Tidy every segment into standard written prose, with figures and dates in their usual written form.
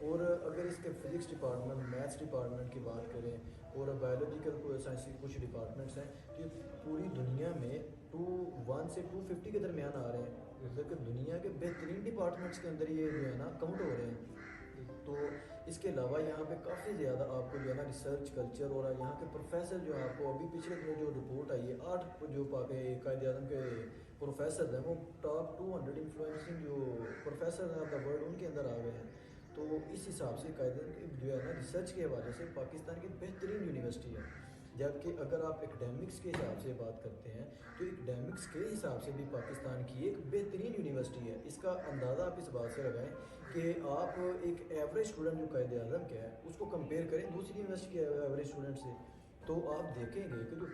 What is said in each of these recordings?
اور اگر اس کے فزکس ڈپارٹمنٹ، میتھس ڈپارٹمنٹ کی بات کریں اور بایولوجیکل سائنس کی کچھ ڈپارٹمنٹس ہیں تو یہ پوری دنیا میں 1 سے 250 کے درمیان آ رہے ہیں، مطلب کہ دنیا کے بہترین ڈپارٹمنٹس کے اندر یہ جو ہے نا کاؤنٹ ہو رہے ہیں۔ تو اس کے علاوہ یہاں پہ کافی زیادہ آپ کو جو ہے نا ریسرچ کلچر اور یہاں کے پروفیسر جو ہیں، آپ کو ابھی پچھلے دنوں جو رپورٹ آئی ہے 8 جو قائد اعظم کے پروفیسر ہیں وہ ٹاپ 200 انفلوئنسنگ جو پروفیسر ہیں آف دا ورلڈ ان کے اندر آ گئے ہیں۔ تو اس حساب سے قائد اعظم کی جو ہے نا ریسرچ کے حوالے سے پاکستان کی بہترین یونیورسٹی ہے۔ جبکہ اگر آپ اکیڈیمکس کے حساب سے بات کرتے ہیں تو اکیڈیمکس کے حساب سے بھی پاکستان کی ایک بہترین یونیورسٹی ہے۔ اس کا اندازہ آپ اس بات سے لگائیں کہ آپ ایک ایوریج اسٹوڈنٹ جو قائد اعظم کا ہے اس کو کمپیئر کریں دوسری یونیورسٹی کے ایوریج اسٹوڈنٹ سے، تو آپ دیکھیں گے کہ جو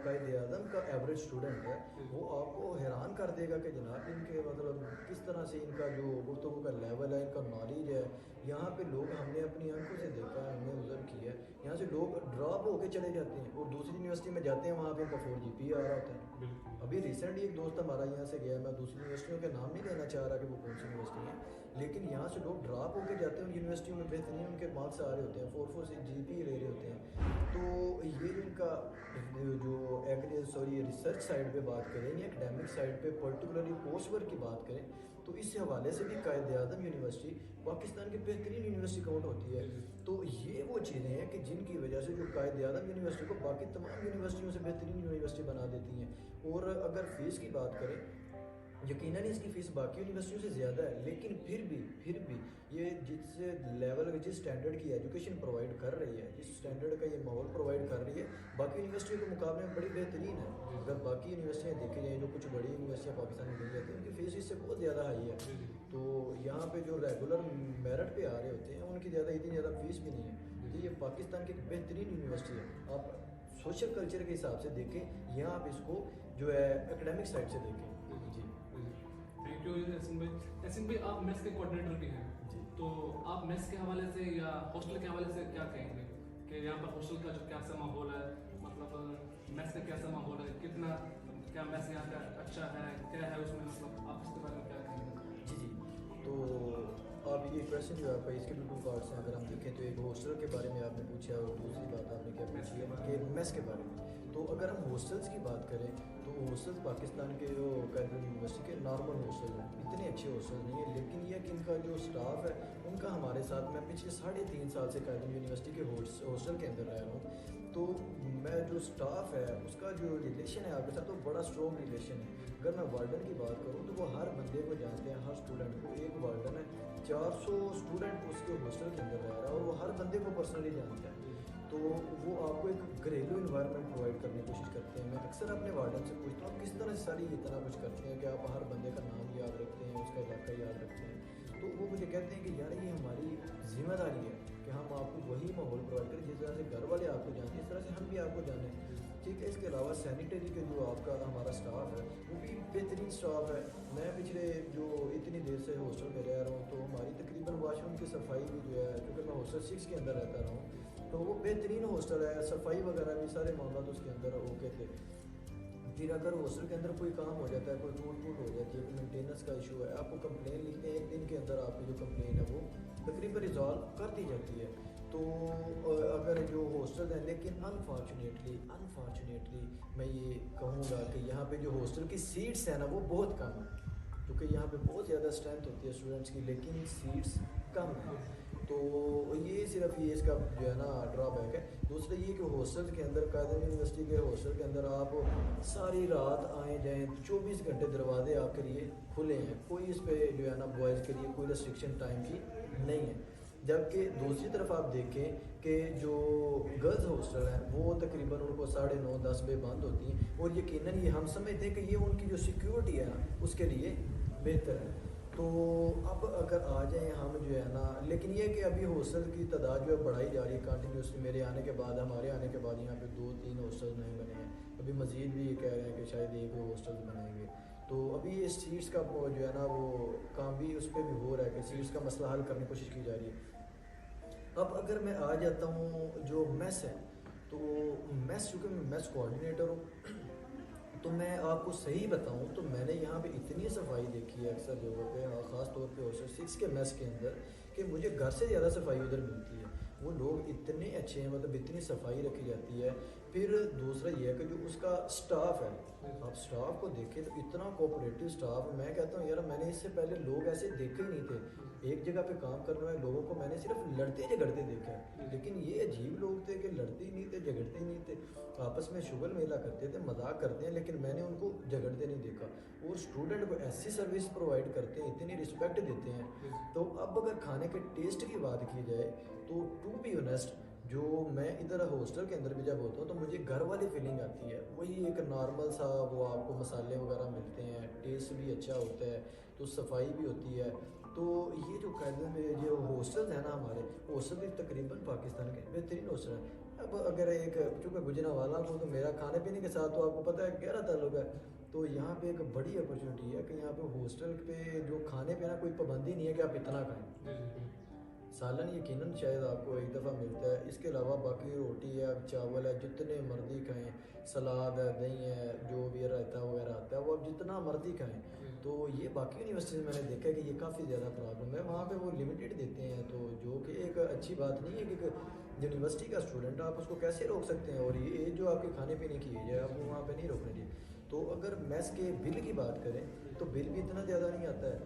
قائد اعظم کا ایوریج اسٹوڈنٹ ہے وہ آپ کو حیران کر دے گا کہ جناب ان کے مطلب کس طرح سے ان کا جو گفتگو کا لیول ہے، ان کا نالج ہے۔ یہاں پہ لوگ ہم نے اپنی آنکھوں سے دیکھا ہے، ہم نے آبزرو کیا ہے، یہاں سے لوگ ڈراپ ہو کے چلے جاتے ہیں اور دوسری یونیورسٹی میں جاتے ہیں، وہاں پہ ان کا 4 GPA آ رہا ہوتا ہے۔ ابھی ریسنٹلی ایک دوست ہمارا یہاں سے گیا، میں دوسری یونیورسٹیوں کے نام نہیں لینا چاہ رہا کہ وہ کون سی یونیورسٹی ہیں، لیکن یہاں سے لوگ ڈراپ ہو کے جاتے ہیں ان یونیورسٹیوں میں، بہترین ان کے مارکس آ رہے ہوتے ہیں، 4 سے GPA لے رہے ہوتے ہیں۔ تو یہ جو ان کا جو ریسرچ سائڈ پہ بات کریں یا اکیڈیمک سائڈ پہ پرٹیکولرلی کورس ورک کی بات کریں تو اس حوالے سے بھی قائد اعظم یونیورسٹی پاکستان کی بہترین یونیورسٹی کاؤنٹ ہوتی ہے۔ تو یہ وہ چیزیں ہیں کہ جن کی وجہ سے جو قائد اعظم یونیورسٹی کو باقی تمام یونیورسٹیوں سے بہترین یونیورسٹی بنا دیتی ہیں۔ اور اگر فیس کی بات کریں، یقیناً اس کی فیس باقی یونیورسٹیوں سے زیادہ ہے، لیکن پھر بھی یہ جس لیول جس اسٹینڈرڈ کی ایجوکیشن پرووائڈ کر رہی ہے، جس اسٹینڈرڈ کا یہ ماحول پرووائڈ کر رہی ہے، باقی یونیورسٹیوں کے مقابلے میں بڑی بہترین ہے۔ اگر باقی یونیورسٹیاں دیکھی جائیں جو کچھ بڑی یونیورسٹیاں پاکستان میں مل جاتی ہیں ان کی فیس اس سے بہت زیادہ ہائی ہے، تو یہاں پہ جو ریگولر میرٹ پہ آ رہے ہوتے ہیں ان کی اتنی زیادہ فیس بھی نہیں ہے۔ تو یہ پاکستان کی ایک بہترین یونیورسٹی ہے۔ آپ سوشل کلچر کے حساب سے دیکھیں یا آپ اس کو جو ہے اکیڈیمک سائڈ سے دیکھیں۔ جی تھینک یو یاسین بھائی۔ یاسین بھائی آپ میس کے کوآرڈینیٹر بھی ہیں، جی، تو آپ میس کے حوالے سے یا ہاسٹل کے حوالے سے کیا کہیں گے کہ یہاں پر ہاسٹل کا جو کیسا ماحول ہے، مطلب میس کا کیسا ماحول ہے، کتنا کیا میس یہاں کا اچھا ہے، کیا ہے اس میں، مطلب آپ اس کے بارے میں کیا کہیں گے؟ جی تو آپ یہ کویشچن جو ہے آپ کا اس کے بھی 2 پارٹس ہیں۔ اگر ہم دیکھیں تو ایک ہاسٹل کے بارے میں آپ نے پوچھا اور دوسری بات آپ نے کیا پوچھی ہے کہ میس کے بارے میں۔ تو اگر ہم ہاسٹلس کی بات کریں تو ہاسٹلس پاکستان کے جو قائد اعظم یونیورسٹی کے نارمل ہاسٹل ہیں، اتنے اچھے ہاسٹل نہیں ہیں، لیکن یہ کہ ان کا جو اسٹاف ہے ان کا ہمارے ساتھ، میں پچھلے 3.5 سال سے قائد اعظم یونیورسٹی کے ہاسٹل کے اندر رہ رہا ہوں، تو میں جو اسٹاف ہے اس کا جو ریلیشن ہے آپ کے ساتھ وہ بڑا اسٹرانگ ریلیشن ہے۔ اگر میں وارڈن کی بات کروں تو وہ ہر بندے کو جانتے ہیں، ہر اسٹوڈنٹ کو، ایک وارڈن ہے 400 اسٹوڈنٹ اس کے ہاسٹل کے اندر رہ رہا ہے اور وہ ہر بندے کو پرسنلی جانتا ہے، تو وہ آپ کو ایک گھریلو انوائرمنٹ پرووائڈ کرنے کی کوشش کرتے ہیں۔ میں اکثر اپنے وارڈن سے پوچھتا ہوں کس طرح ساری اتنا کچھ کرتے ہیں کہ آپ ہر بندے کا نام یاد رکھتے ہیں، اس کا علاقہ یاد رکھتے ہیں، تو وہ مجھے کہتے ہیں کہ یار یہ ہماری ذمہ داری ہے کہ ہم آپ کو وہی ماحول پرووائڈ کریں جس طرح سے گھر والے آپ کو جانتے ہیں اس طرح سے ہم بھی آپ کو جانیں، ٹھیک ہے۔ اس کے علاوہ سینیٹری کے جو آپ کا ہمارا اسٹاف ہے وہ بھی بہترین اسٹاف ہے۔ میں پچھلے جو اتنی دیر سے ہاسٹل میں رہ رہا ہوں تو ہماری تقریباً واش روم کی صفائی بھی جو ہے، کیونکہ میں ہاسٹل 6 کے اندر رہتا رہا ہوں، تو وہ بہترین ہاسٹل ہے، صفائی وغیرہ بھی سارے معاملات اس کے اندر اوکے تھے۔ پھر اگر ہاسٹل کے اندر کوئی کام ہو جاتا ہے، کوئی ٹوٹ پھوٹ ہو جاتی ہے، کوئی مینٹیننس کا ایشو ہے، آپ کو کمپلین لکھتے ہیں، 1 دن کے اندر آپ کی جو کمپلین ہے وہ تقریباً ریزالو کر دی جاتی ہے۔ تو اگر جو ہاسٹل ہیں، لیکن انفارچونیٹلی میں یہ کہوں گا کہ یہاں پہ جو ہاسٹل کی سیٹس ہیں نا وہ بہت کم ہیں، کیونکہ یہاں پہ بہت زیادہ اسٹرینتھ ہوتی ہے اسٹوڈنٹس کی، لیکن سیٹس کم ہیں، تو یہ صرف یہ اس کا جو ہے نا ڈرا بیک ہے۔ دوسرا یہ کہ ہاسٹل کے اندر قائد اعظم یونیورسٹی کے ہاسٹل کے اندر آپ ساری رات آئیں جائیں، 24 گھنٹے دروازے آپ کے لیے کھلے ہیں، کوئی اس پہ جو ہے نا بوائز کے لیے کوئی ریسٹرکشن ٹائم کی نہیں ہے۔ جبکہ دوسری طرف آپ دیکھیں کہ جو گرلز ہاسٹل ہیں وہ تقریباً ان کو 9:30 10 بجے بند ہوتی ہیں، اور یقیناً یہ ہم سمجھتے ہیں کہ یہ ان کی جو سیکیورٹی ہے نا اس کے لیے بہتر ہے۔ تو اب اگر آ جائیں ہم جو ہے نا، لیکن یہ کہ ابھی ہاسٹل کی تعداد جو ہے بڑھائی جا رہی ہے کنٹینیوسلی، میرے آنے کے بعد، ہمارے آنے کے بعد یہاں پہ 2-3 ہاسٹل نئے بنے ہیں، ابھی مزید بھی یہ کہہ رہے ہیں کہ شاید 1 ہاسٹل بنائیں گے، تو ابھی یہ سیٹس کا جو ہے نا وہ کام بھی اس پہ بھی ہو رہا ہے کہ سیٹس کا مسئلہ حل کرنے کی کوشش کی جا رہی ہے۔ اب اگر میں آ جاتا ہوں جو میس ہے، تو میس چونکہ میں میس کوآرڈینیٹر ہوں، تو میں آپ کو صحیح بتاؤں تو میں نے یہاں پہ اتنی صفائی دیکھی ہے اکثر جگہوں پہ، خاص طور پہ ہاسٹل 6 کے میس کے اندر، کہ مجھے گھر سے زیادہ صفائی ادھر ملتی ہے. وہ لوگ اتنے اچھے ہیں، مطلب اتنی صفائی رکھی جاتی ہے. پھر دوسرا یہ ہے کہ جو اس کا اسٹاف ہے، آپ اسٹاف کو دیکھیں تو اتنا کوآپریٹو اسٹاف. میں کہتا ہوں یار میں نے اس سے پہلے لوگ ایسے دیکھے ہی نہیں تھے. ایک جگہ پہ کام کرنے والے لوگوں کو میں نے صرف لڑتے جھگڑتے دیکھا ہے، لیکن یہ عجیب لوگ تھے کہ لڑتے ہی نہیں تھے، جھگڑتے ہی نہیں تھے، آپس میں شغل میلہ کرتے تھے، مذاق کرتے ہیں، لیکن میں نے ان کو جھگڑتے نہیں دیکھا. اور اسٹوڈنٹ کو ایسی سروس پرووائڈ کرتے ہیں، اتنی رسپیکٹ دیتے ہیں. تو اب اگر کھانے کے ٹیسٹ کی بات کی جائے تو ٹو بی آنیسٹ، جو میں ادھر ہاسٹل کے اندر بھی جب ہوتا ہوں تو مجھے گھر والی فیلنگ آتی ہے. وہی ایک نارمل سا، وہ آپ کو مسالے وغیرہ ملتے ہیں، ٹیسٹ بھی اچھا ہوتا ہے، تو صفائی بھی ہوتی ہے. تو یہ جو قاعدے میں جو ہاسٹل ہیں نا، ہمارے ہاسٹل بھی تقریباً پاکستان کے بہترین ہاسٹل ہیں. اب اگر ایک چونکہ گجرانوالہ ہوں تو میرا کھانے پینے کے ساتھ تو آپ کو پتہ ہے گہرا تعلق ہے. تو یہاں پہ ایک بڑی اپرچونیٹی ہے کہ یہاں پہ ہاسٹل پہ جو کھانے پہ نا کوئی پابندی نہیں ہے کہ آپ اتنا کھائیں. سالن یقیناً شاید آپ کو ایک دفعہ ملتا ہے، اس کے علاوہ باقی روٹی ہے، چاول ہے، جتنے مرضی کھائیں، سلاد ہے، دہی ہے، جو بھی رائتا وغیرہ آتا ہے وہ آپ جتنا مرضی کھائیں. تو یہ باقی یونیورسٹیز میں نے دیکھا ہے کہ یہ کافی زیادہ پرابلم ہے. وہاں پہ وہ لمیٹیڈ دیتے ہیں، تو جو کہ ایک اچھی بات نہیں ہے کہ یونیورسٹی کا اسٹوڈنٹ آپ اس کو کیسے روک سکتے ہیں. اور یہ جو آپ کے کھانے پینے کی ایج ہے آپ کو وہاں پہ نہیں روکنے چاہیے. تو اگر میس کے بل کی بات کریں تو بل بھی اتنا زیادہ نہیں آتا ہے.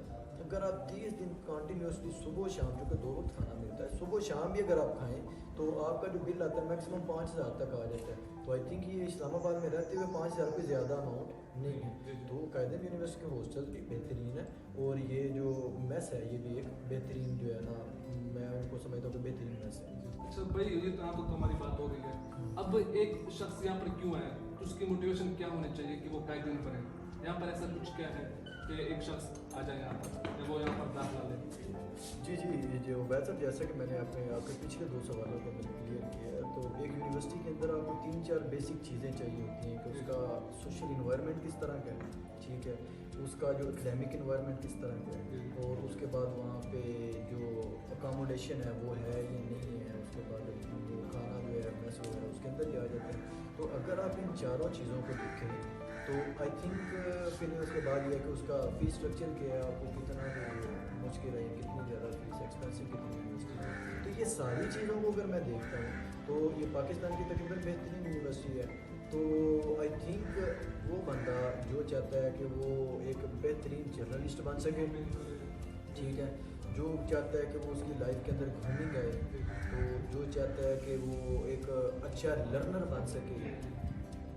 اگر آپ 30 دن کنٹینیوسلی صبح و شام، جو کہ 2 وقت کھانا ملتا ہے، صبح و شام بھی اگر آپ کھائیں تو آپ کا جو بل آتا ہے میکسیمم 5000 تک آ جاتا ہے. تو آئی تھنک یہ اسلام آباد میں رہتے ہوئے 5000 کوئی زیادہ اماؤنٹ نہیں ہے. تو قائدین یونیورسٹی کے ہاسٹل بھی بہترین ہے، اور یہ جو میس ہے یہ بھی ایک بہترین جو ہے نا، میں ان کو سمجھتا ہوں کہ بہترین میس ہے. اچھا بھائی، یہ تو آپ تو ہماری بات ہو گئی ہے. اب ایک شخص یہاں پر کیوں ہے، تو اس کی موٹیویشن کیا ہونی چاہیے کہ وہ قائدین بنے؟ یہاں پر ایسا کچھ کیا ہے کہ ایک شخص آ جائے یہاں پر یا وہ یہاں پر داخلہ لے؟ جی جو ویسے صاحب، جیسا کہ میں نے آپ کے پچھلے 2 سوالوں کو میں نے کلیئر کیا ہے، تو ایک یونیورسٹی کے اندر آپ کو 3-4 بیسک چیزیں چاہیے ہوتی ہیں کہ اس کا سوشل انوائرمنٹ کس طرح کا ہے، ٹھیک ہے، اس کا جو اکیڈیمک انوائرمنٹ کس طرح کا ہے، اور اس کے بعد وہاں پہ جو اکاموڈیشن ہے وہ ہے یا نہیں ہے، اس کے بعد وہ کھانا جو ہے میس وغیرہ اس کے اندر ہی آ جاتا ہے. تو اگر آپ ان چاروں چیزوں کو دیکھیں تو آئی تھنک پھر اس کے بعد یہ ہے کہ اس کا فیس اسٹرکچر کیا ہے، آپ کو کتنا مشکل ہے، کتنی زیادہ فیس ایکسپینسو کتنی یونیورسٹی ہے. تو یہ ساری چیزوں کو اگر میں دیکھتا ہوں تو یہ پاکستان کی تقریباً بہترین یونیورسٹی ہے. تو آئی تھنک وہ بندہ جو چاہتا ہے کہ وہ ایک بہترین جرنلسٹ بن سکے، ٹھیک ہے، جو چاہتا ہے کہ وہ اس کی لائف کے اندر گھومنگ آئے، تو جو چاہتا ہے کہ وہ ایک اچھا لرنر بن سکے،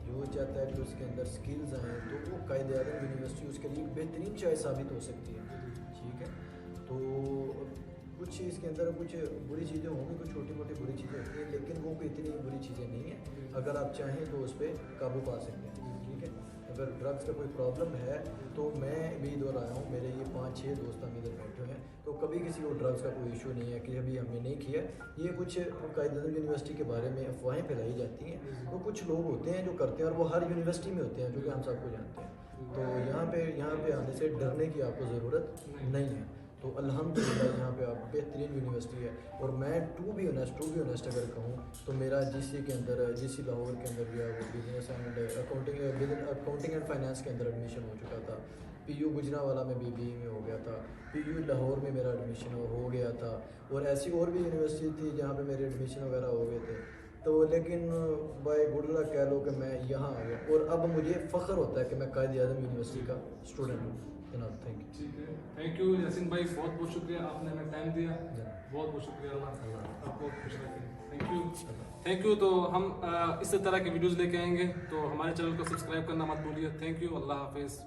جو چاہتا ہے کہ اس کے اندر سکلز آئیں، تو وہ قائد اعظم یونیورسٹی اس کے لیے ایک بہترین چوائس ثابت ہو سکتی ہے. ٹھیک ہے، تو کچھ اس کے اندر کچھ بری چیزیں ہوں گی، کچھ چھوٹی موٹی بری چیزیں ہوتی ہیں، لیکن وہ کوئی اتنی بری چیزیں نہیں ہیں. اگر آپ چاہیں تو اس پہ قابو پا سکتے ہیں. ٹھیک ہے، اگر ڈرگس کا کوئی پرابلم ہے تو میں بھی ادھر آیا ہوں، میرے یہ 5-6 دوست ہم ادھر بیٹھے ہوئے ہیں، تو کبھی کسی کو ڈرگس کا کوئی ایشو نہیں ہے کہ ابھی ہم نے نہیں کیا. یہ کچھ قائد اعظم یونیورسٹی کے بارے میں افواہیں پھیلائی جاتی ہیں، وہ کچھ لوگ ہوتے ہیں جو کرتے ہیں، اور وہ ہر یونیورسٹی میں ہوتے ہیں جو کہ ہم سب کو جانتے ہیں. تو یہاں پہ آنے سے ڈرنے کی آپ کو ضرورت نہیں ہے. تو الحمدللہ یہاں پہ آپ بہترین یونیورسٹی ہے. اور میں ٹو بی آنیسٹ اگر کہوں تو میرا GC کے اندر، GC لاہور کے اندر جو ہے وہ business and accounting and finance کے اندر ایڈمیشن ہو چکا تھا. PU گجرانوالہ میں BBA میں ہو گیا تھا. PU لاہور میں میرا ایڈمیشن ہو گیا تھا. اور ایسی اور بھی یونیورسٹی تھی جہاں پہ میرے ایڈمیشن وغیرہ ہو گئے تھے. تو لیکن بائی گڈ لک کہہ لو کہ میں یہاں آ گیا، اور اب مجھے فخر ہوتا ہے کہ میں قائد اعظم یونیورسٹی کا اسٹوڈنٹ ہوں. جناب تھینک یو. ٹھیک ہے، تھینک یو یاسین بھائی، بہت بہت شکریہ، آپ نے ہمیں ٹائم دیا، بہت بہت شکریہ. اللہ آپ کو خوش رکھیں. Thank you. تو ہم اس طرح کی ویڈیوز لے کے آئیں گے، تو ہمارے چینل کو سبسکرائب کرنا مت بھولیے. تھینک یو، اللہ حافظ.